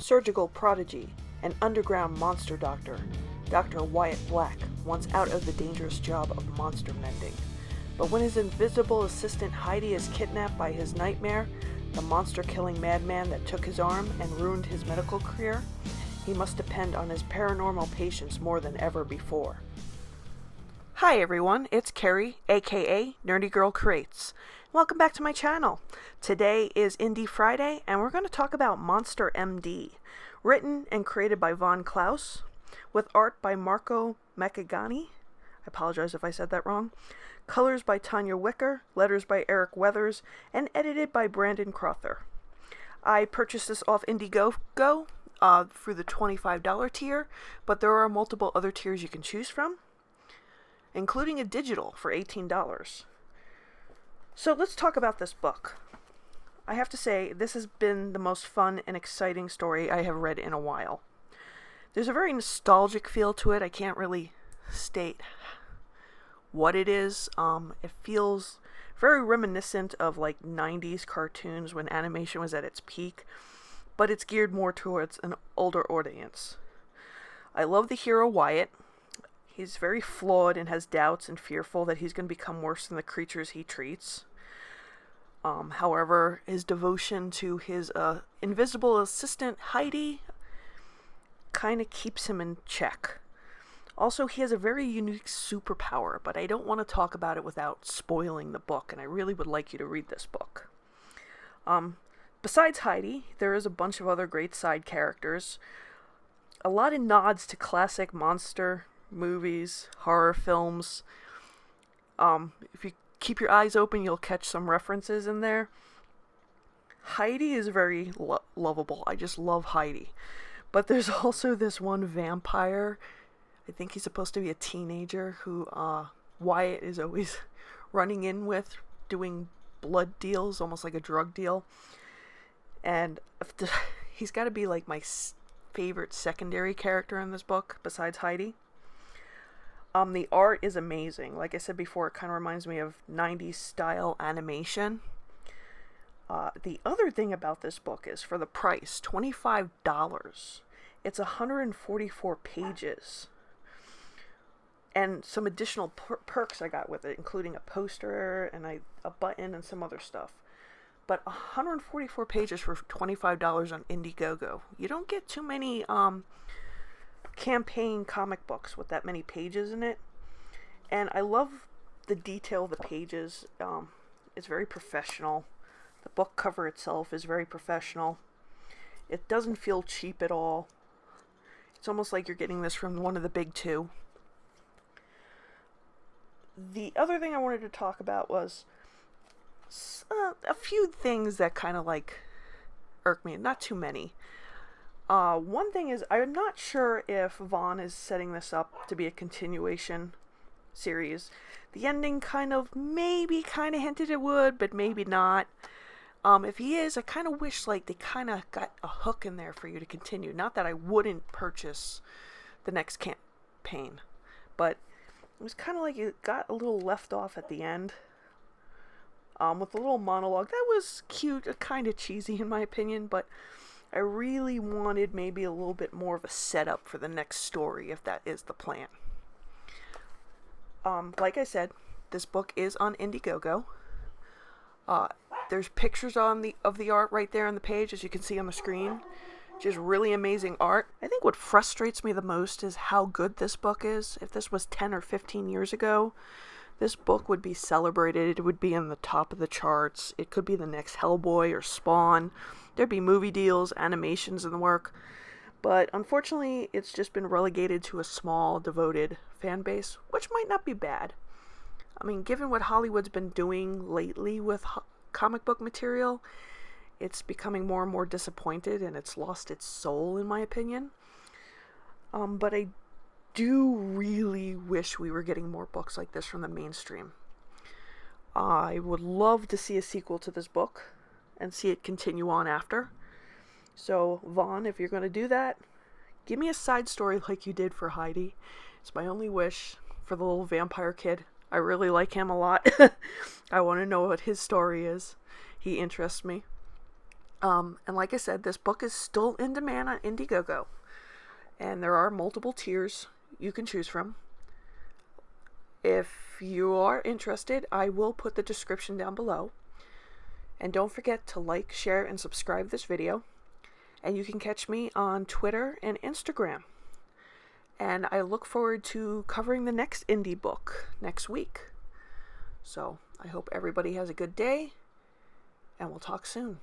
surgical prodigy, and underground monster doctor, Dr. Wyatt Black wants out of the dangerous job of monster mending. But when his invisible assistant Heidi is kidnapped by his nightmare, the monster-killing madman that took his arm and ruined his medical career, he must depend on his paranormal patience more than ever before. Hi everyone, it's Carrie, aka Nerdy Girl Creates. Welcome back to my channel. Today is Indie Friday, and we're going to talk about Monster MD, written and created by Klaus, with art by Marco Makagani. I apologize if I said that wrong. Colors by Tanya Wicker, letters by Eric Weathers, and edited by Brandon Crother. I purchased this off Indiegogo through the $25 tier, but there are multiple other tiers you can choose from, including a digital for $18. So let's talk about this book. I have to say, this has been the most fun and exciting story I have read in a while. There's a very nostalgic feel to it. I can't really state what it is. It feels very reminiscent of like 90s cartoons when animation was at its peak, but it's geared more towards an older audience. I love the hero Wyatt. He's very flawed and has doubts and fearful that he's going to become worse than the creatures he treats. However, his devotion to his invisible assistant Heidi kind of keeps him in check. Also, he has a very unique superpower, but I don't want to talk about it without spoiling the book, and I really would like you to read this book. Besides Heidi, there is a bunch of other great side characters. A lot of nods to classic monster movies, horror films. If you keep your eyes open, you'll catch some references in there. Heidi is very lovable. I just love Heidi. But there's also this one vampire. I think he's supposed to be a teenager who Wyatt is always running in with, doing blood deals, almost like a drug deal. And he's got to be like my favorite secondary character in this book, besides Heidi. The art is amazing. Like I said before, it kind of reminds me of 90s style animation. The other thing about this book is, for the price, $25, it's 144 pages. And some additional perks I got with it, including a poster and a button and some other stuff. But 144 pages for $25 on Indiegogo. You don't get too many campaign comic books with that many pages in it, and I love the detail of the pages. It's very professional. The book cover itself is very professional. It doesn't feel cheap at all. It's almost like you're getting this from one of the big two. The other thing I wanted to talk about was a few things that kind of like irk me, not too many. One thing is, I'm not sure if Vaughn is setting this up to be a continuation series. The ending kind of hinted it would, but maybe not. If he is, I kind of wish like they kind of got a hook in there for you to continue. Not that I wouldn't purchase the next campaign, but it was kind of like it got a little left off at the end. With a little monologue. That was cute, kind of cheesy in my opinion, but I really wanted maybe a little bit more of a setup for the next story, if that is the plan. Like I said, this book is on Indiegogo. There's pictures of the art right there on the page, as you can see on the screen. Just really amazing art. I think what frustrates me the most is how good this book is. If this was 10 or 15 years ago, this book would be celebrated. It would be in the top of the charts. It could be the next Hellboy or Spawn. There'd be movie deals, animations in the work. But unfortunately, it's just been relegated to a small, devoted fan base, which might not be bad. I mean, given what Hollywood's been doing lately with comic book material, it's becoming more and more disappointed, and it's lost its soul, in my opinion. But I do really wish we were getting more books like this from the mainstream. I would love to see a sequel to this book and see it continue on after. So, Vaughn, if you're going to do that, give me a side story like you did for Heidi. It's my only wish for the little vampire kid. I really like him a lot. I want to know what his story is. He interests me. And like I said, this book is still in demand on Indiegogo. And there are multiple tiers you can choose from. If you are interested, I will put the description down below. And don't forget to like, share, and subscribe this video. And you can catch me on Twitter and Instagram. And I look forward to covering the next indie book next week. So I hope everybody has a good day, and we'll talk soon.